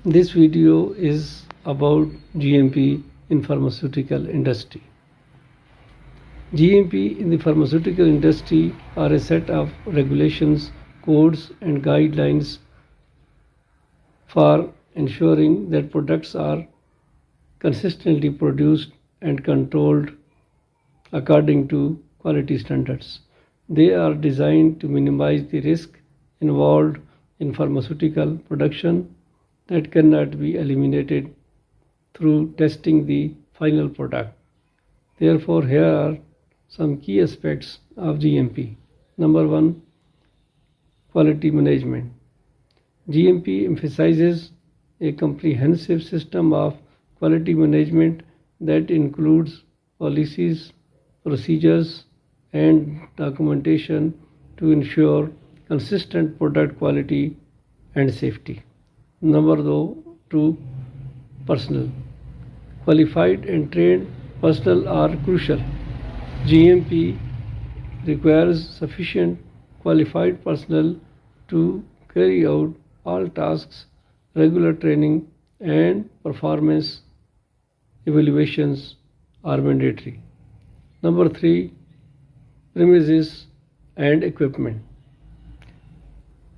This video is about GMP in pharmaceutical industry. GMP in the pharmaceutical industry are a set of regulations, codes and guidelines for ensuring that products are consistently produced and controlled according to quality standards. They are designed to minimize the risk involved in pharmaceutical production that cannot be eliminated through testing the final product. Therefore, here are some key aspects of GMP. Number one, quality management. GMP emphasizes a comprehensive system of quality management that includes policies, procedures, and documentation to ensure consistent product quality and safety. Number two, personnel. Qualified and trained personnel are crucial. GMP requires sufficient qualified personnel to carry out all tasks. Regular training and performance evaluations are mandatory. Number three, premises and equipment.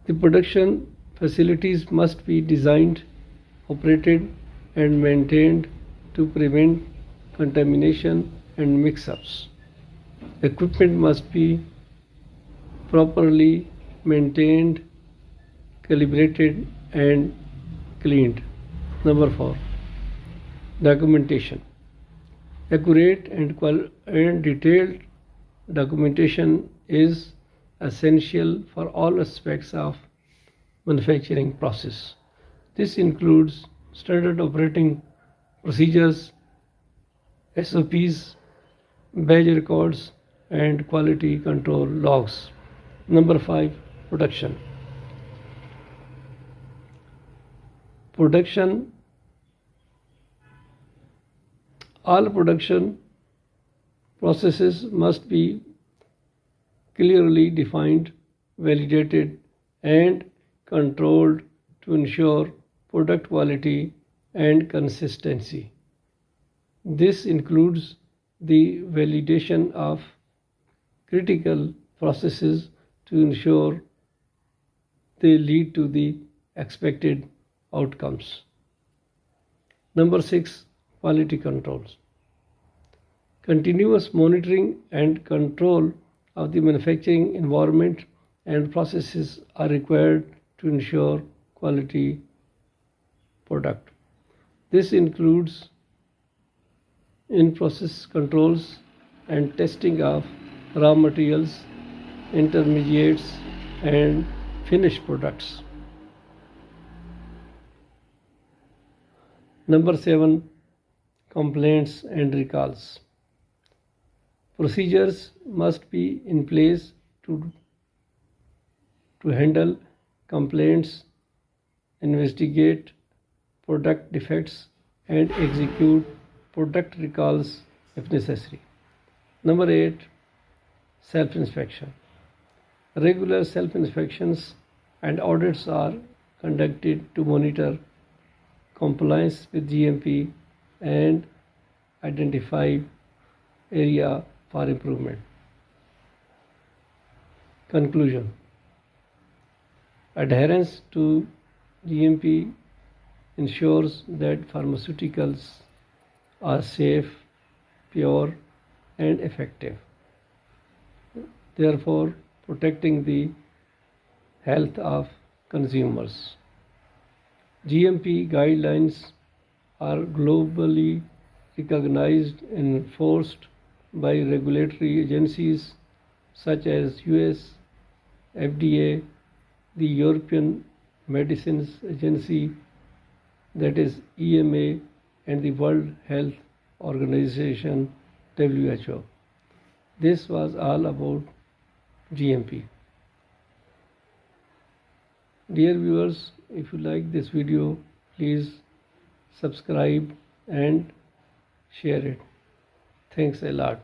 The production facilities must be designed, operated, and maintained to prevent contamination and mix-ups. Equipment must be properly maintained, calibrated, and cleaned. Number four, documentation. Accurate and detailed documentation is essential for all aspects of manufacturing process. This includes standard operating procedures, SOPs, batch records, and quality control logs. Number five, production. All production processes must be clearly defined, validated, and controlled to ensure product quality and consistency. This includes the validation of critical processes to ensure they lead to the expected outcomes. Number six, quality controls. Continuous monitoring and control of the manufacturing environment and processes are required to ensure quality product. This includes in-process controls and testing of raw materials, intermediates, and finished products. Number seven, complaints and recalls. Procedures must be in place to handle complaints, investigate product defects, and execute product recalls if necessary. Number eight, self-inspection. Regular self-inspections and audits are conducted to monitor compliance with GMP and identify area for improvement. Conclusion. Adherence to GMP ensures that pharmaceuticals are safe, pure, and effective, therefore protecting the health of consumers. GMP guidelines are globally recognized and enforced by regulatory agencies such as US FDA, the European Medicines Agency, that is EMA, and the World Health Organization, WHO. This was all about GMP. Dear viewers, if you like this video, please subscribe and share it. Thanks a lot.